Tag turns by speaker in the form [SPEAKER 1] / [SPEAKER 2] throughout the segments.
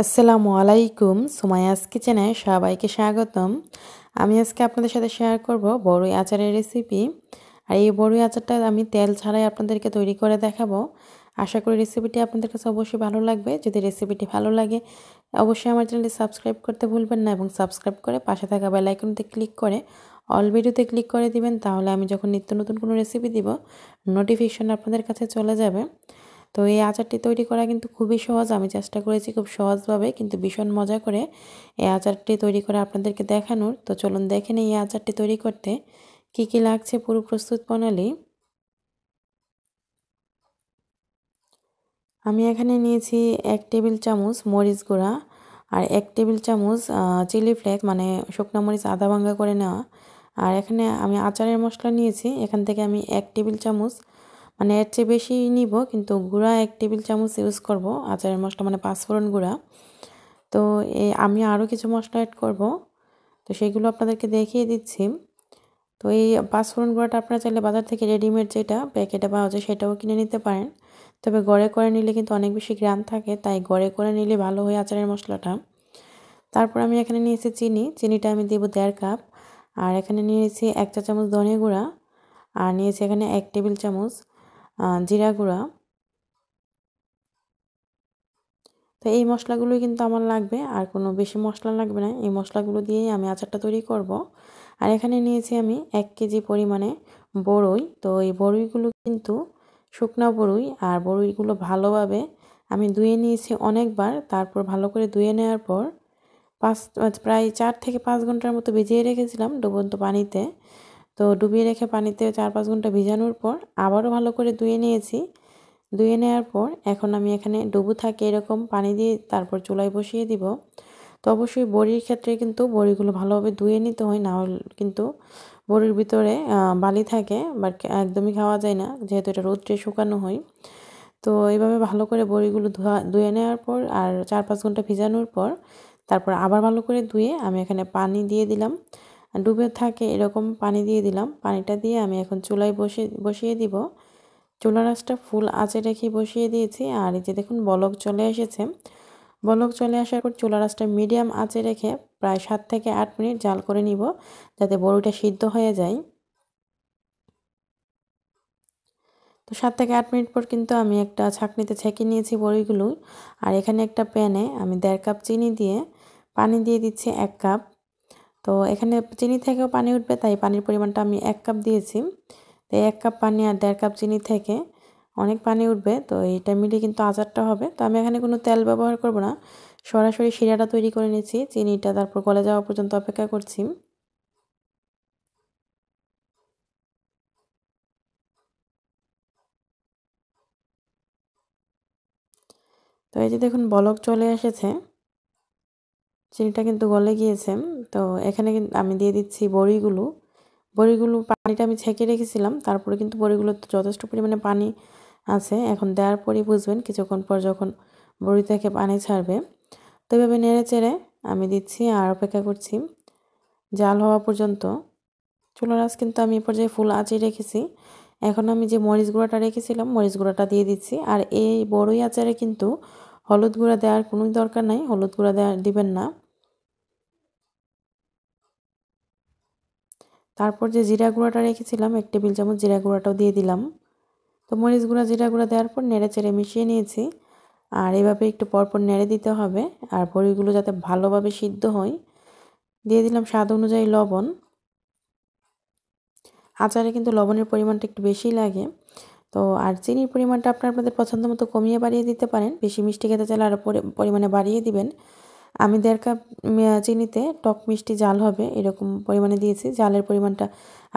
[SPEAKER 1] আসসালামু আলাইকুম। সুমাইয়াস কিচেনে সবাইকে স্বাগতম। আমি আজকে আপনাদের সাথে শেয়ার করব বড়ই আচারের রেসিপি। আর এই বড়ই আচারটা আমি তেল ছাড়াই আপনাদেরকে তৈরি করে দেখাবো। আশা করি রেসিপিটি আপনাদের কাছে অবশ্যই ভালো লাগবে। যদি রেসিপিটি ভালো লাগে অবশ্যই আমার চ্যানেলটি সাবস্ক্রাইব করতে ভুলবেন না এবং সাবস্ক্রাইব করে পাশে থাকা বেল আইকনতে ক্লিক করে অল ভিডিওতে ক্লিক করে দিবেন। তাহলে আমি যখন নিত্য নতুন কোনো রেসিপি দিব নোটিফিকেশন আপনাদের কাছে চলে যাবে। তো এই আচারটি তৈরি করা কিন্তু খুবই সহজ। আমি চেষ্টা করেছি খুব সহজভাবে কিন্তু ভীষণ মজা করে এই আচারটি তৈরি করে আপনাদেরকে দেখানোর। তো চলুন দেখে নিই এই আচারটি তৈরি করতে কি কি লাগছে পুরো প্রস্তুত প্রণালী। আমি এখানে নিয়েছি 1 টেবিল চামচ মরিচ গুঁড়া আর 1 টেবিল চামচ চিলি ফ্লেক্স মানে শুকনো মরিচ আধা ভাঙা করে নেওয়া। আর এখানে আমি আচারের মশলা নিয়েছি, এখান থেকে আমি 1 টেবিল চামচ মানে এর চেয়ে বেশি নিব কিন্তু গুঁড়া 1 টেবিল চামচ ইউজ করব আচারের মশলা মানে পাঁচফোড়ন গুঁড়া। তো আমি আরও কিছু মশলা অ্যাড করব, তো সেগুলো আপনাদেরকে দেখিয়ে দিচ্ছি। তো এই পাঁচফোড়ন গুঁড়াটা আপনারা চাইলে বাজার থেকে রেডিমেড যেটা প্যাকেটে পাওয়া যায় সেটাও কিনে নিতে পারেন, তবে গড়ে করে নিলে কিন্তু অনেক বেশি গ্রাম থাকে, তাই গড়ে করে নিলে ভালো হয় আচারের মশলাটা। তারপর আমি এখানে নিয়েছি চিনিটা আমি দেবো 1.5 কাপ। আর এখানে নিয়েছি 1 চা চামচ ধনে গুঁড়া আর নিয়েছি এখানে 1 টেবিল চামচ জিরা গুঁড়া। তো এই মশলাগুলোই কিন্তু আমার লাগবে, আর কোনো বেশি মশলা লাগবে না। এই মশলাগুলো দিয়েই আমি আচারটা তৈরি করব। আর এখানে নিয়েছি আমি 1 কেজি পরিমাণে বড়ই। তো এই বড়ইগুলো কিন্তু শুকনা বড়ই, আর বড়ইগুলো ভালোভাবে আমি ধুয়ে নিয়েছি অনেকবার। তারপর ভালো করে ধুয়ে নেওয়ার পর প্রায় 4 থেকে 5 ঘন্টার মতো ভিজিয়ে রেখেছিলাম ডুবন্ত পানিতে। তো ডুবিয়ে রেখে পানিতে 4-5 ঘন্টা ভিজানোর পর আবারও ভালো করে ধুয়ে নিয়েছি। ধুয়ে নেওয়ার পর এখন আমি এখানে ডুবো থাকে এরকম পানি দিয়ে তারপর চুলায় বসিয়ে দিব। তো অবশ্যই বড়ির ক্ষেত্রে কিন্তু বড়িগুলো ভালোভাবে ধুয়ে নিতে হয়, না হলে কিন্তু বড়ির ভিতরে বালি থাকে বাট একদমই খাওয়া যায় না, যেহেতু এটা রোদ্রে শুকানো হয়। তো এইভাবে ভালো করে বড়িগুলো ধুয়ে নেওয়ার পর আর 4-5 ঘন্টা ভিজানোর পর তারপর আবার ভালো করে ধুয়ে আমি এখানে পানি দিয়ে দিলাম, ডুবে থাকে এরকম পানি দিয়ে দিলাম। পানিটা দিয়ে আমি এখন চুলায় বসিয়ে দিব। চুলার আঁচটা ফুল আঁচে রেখে বসিয়ে দিয়েছি। আর এই যে দেখুন বলক চলে এসেছে। বলক চলে আসার পর চুলার আঁচটা মিডিয়াম আঁচে রেখে প্রায় 7 থেকে 8 মিনিট জাল করে নিব, যাতে বড়িটা সিদ্ধ হয়ে যায়। তো 7 থেকে 8 মিনিট পর কিন্তু আমি একটা ছাঁকনিতে ছেঁকে নিয়েছি বড়িগুলো। আর এখানে একটা প্যানে আমি 1.5 কাপ চিনি দিয়ে পানি দিয়ে দিচ্ছি 1 কাপ। তো এখানে চিনি থেকেও পানি উঠবে, তাই পানির পরিমাণটা আমি 1 কাপ দিয়েছি। তো 1 কাপ পানি আর 1.5 কাপ চিনি থেকে অনেক পানি উঠবে, তো এইটা মিলিয়ে কিন্তু আচারটা হবে। তো আমি এখানে কোনো তেল ব্যবহার করব না, সরাসরি শিরাটা তৈরি করে নিয়েছি। চিনিটা তারপর গলে যাওয়া পর্যন্ত অপেক্ষা করছি। তো এই যে দেখুন বলক চলে এসেছে, চিনিটা কিন্তু গলে গিয়েছে। তো এখানে কিন্তু আমি দিয়ে দিচ্ছি বড়িগুলো পানিটা আমি ছেঁকে রেখেছিলাম, তারপরে কিন্তু বড়িগুলো যথেষ্ট পরিমাণে পানি আছে। এখন দেওয়ার পরই বুঝবেন কিছুক্ষণ পর যখন বড়ি থেকে পানি ছাড়বে। তো এভাবে নেড়ে চেড়ে আমি দিচ্ছি আর অপেক্ষা করছি জাল হওয়া পর্যন্ত। চুলার আঁচ কিন্তু আমি এ পর্যায়ে ফুল আঁচে রেখেছি। এখন আমি যে মরিচ গুঁড়াটা রেখেছিলাম মরিচ গুঁড়াটা দিয়ে দিচ্ছি। আর এই বড়ই আচারে কিন্তু হলুদ গুঁড়া দেওয়ার কোনো দরকার নাই, হলুদ গুঁড়া দিবেন না। তারপর যে জিরা গুঁড়াটা রেখেছিলাম 1 টেবিল চামচ জিরা গুঁড়াটাও দিয়ে দিলাম। তো মরিচ গুঁড়া জিরা গুঁড়া দেওয়ার পর নেড়ে চেড়ে মিশিয়ে নিয়েছি। আর এভাবে একটু পরপর নেড়ে দিতে হবে, আর বড়িগুলো যাতে ভালোভাবে সিদ্ধ হয়। দিয়ে দিলাম স্বাদ অনুযায়ী লবণ। আচারে কিন্তু লবণের পরিমাণটা একটু বেশি লাগে। তো আর চিনির পরিমাণটা আপনাদের পছন্দ মতো কমিয়ে বাড়িয়ে দিতে পারেন, বেশি মিষ্টি খেতে চাইলে আরও পরিমাণে বাড়িয়ে দিবেন। আমি 1.5 কাপ চিনিতে টক মিষ্টি জাল হবে এরকম পরিমাণে দিয়েছি। জালের পরিমাণটা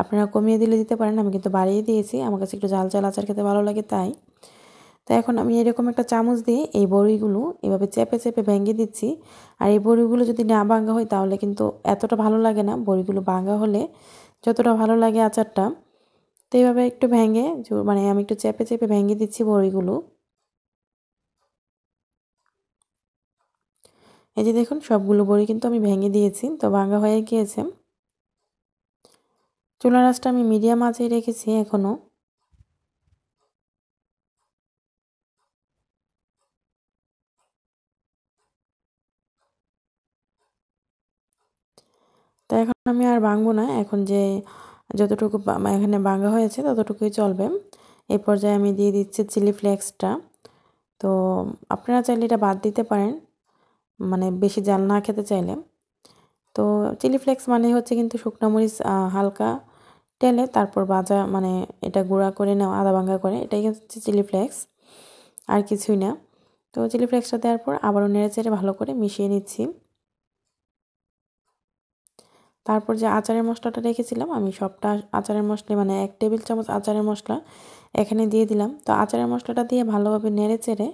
[SPEAKER 1] আপনারা কমিয়ে দিলে দিতে পারেন, আমি কিন্তু বাড়িয়ে দিয়েছি, আমার কাছে একটু ঝাল ঝাল আচার খেতে ভালো লাগে তাই। তো এখন আমি এরকম একটা চামচ দিয়ে এই বড়িগুলো এভাবে চেপে চেপে ভেঙে দিচ্ছি। আর এই বড়িগুলো যদি না ভাঙা হয় তাহলে কিন্তু এতটা ভালো লাগে না, বড়িগুলো ভাঙা হলে যতটা ভালো লাগে আচারটা। তো এইভাবে একটু ভেঙে মানে আমি একটু চেপে চেপে ভেঙে দিচ্ছি বড়িগুলো। এই যে দেখুন সবগুলো বড়ি কিন্তু আমি ভেঙে দিয়েছি, তো ভাঙা হয়ে গিয়েছে। চুলার আঁচটা আমি মিডিয়াম আঁচেই রেখেছি এখনও। এখন আমি আর ভাঙবো না, এখন যে যতটুকু এখানে ভাঙা হয়েছে ততটুকুই চলবে। এই পর্যায়ে আমি দিয়ে দিচ্ছি চিলি ফ্লেক্সটা। তো আপনারা চাইলে এটা বাদ দিতে পারেন, মানে বেশি জাল না খেতে চাইলে। তো চিলি ফ্লেক্স মানে হচ্ছে কিন্তু শুকনো মরিচ হালকা টেলে তারপর ভাজা, মানে এটা গুঁড়া করে নেওয়া, আদা ভাঙ্গা করে, এটাই হচ্ছে চিলি ফ্লেক্স, আর কিছুই না। তো চিলি ফ্লেক্সটা দেওয়ার পর আবারও নেড়েচেড়ে ভালো করে মিশিয়ে নিচ্ছি। তারপর যে আচারের মশলাটা রেখেছিলাম আমি সবটা আচারের মশলা, মানে 1 টেবিল চামচ আচারের মশলা এখানে দিয়ে দিলাম। তো আচারের মশলাটা দিয়ে ভালোভাবে নেড়েচেড়ে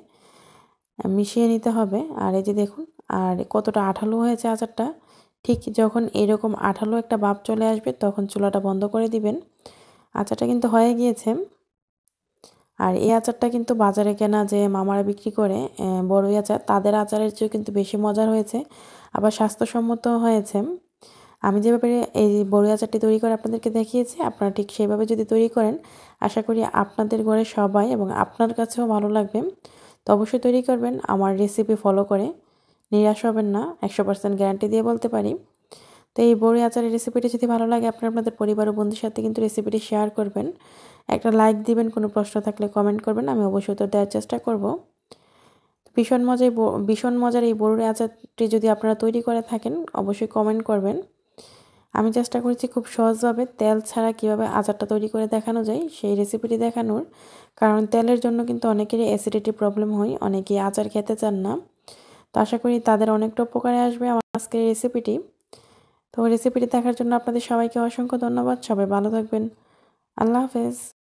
[SPEAKER 1] মিশিয়ে নিতে হবে। আর এই যে দেখুন, আর কতটা আঠালো হয়েছে আচারটা। ঠিক যখন এরকম আঠালো একটা ভাব চলে আসবে তখন চুলাটা বন্ধ করে দিবেন। আচারটা কিন্তু হয়ে গিয়েছে। আর এই আচারটা কিন্তু বাজারে কেনা যে মামারা বিক্রি করে বড়ই আচার, তাদের আচারের চেয়েও কিন্তু বেশি মজার হয়েছে, আবার স্বাস্থ্যসম্মত হয়েছে। আমি যেভাবে এই বড়ই আচারটি তৈরি করে আপনাদেরকে দেখিয়েছি, আপনারা ঠিক সেইভাবে যদি তৈরি করেন, আশা করি আপনাদের ঘরে সবাই এবং আপনার কাছেও ভালো লাগবে। তো অবশ্যই তৈরি করবেন আমার রেসিপি ফলো করে, নিরাশ হবেন না, 100% গ্যারান্টি দিয়ে বলতে পারি। তো এই বড়ি আচারের রেসিপিটি যদি ভালো লাগে আপনাদের পরিবার ও বন্ধুর সাথে কিন্তু রেসিপিটি শেয়ার করবেন, একটা লাইক দিবেন, কোনো প্রশ্ন থাকলে কমেন্ট করবেন, আমি অবশ্যই উত্তর দেওয়ার চেষ্টা করব। ভীষণ মজার এই বড়ি আচারটি যদি আপনারা তৈরি করে থাকেন অবশ্যই কমেন্ট করবেন। আমি চেষ্টা করেছি খুব সহজভাবে তেল ছাড়া কিভাবে আচারটা তৈরি করে দেখানো যায় সেই রেসিপিটি দেখানোর, কারণ তেলের জন্য কিন্তু অনেকেরই অ্যাসিডিটি প্রবলেম হয়, অনেকেই আচার খেতে চান না। তো আশা করি তাদের অনেকটা উপকারে আসবে আমার আজকের রেসিপিটি। তো রেসিপিটি দেখার জন্য আপনাদের সবাইকে অসংখ্য ধন্যবাদ। সবাই ভালো থাকবেন। আল্লাহ হাফেজ।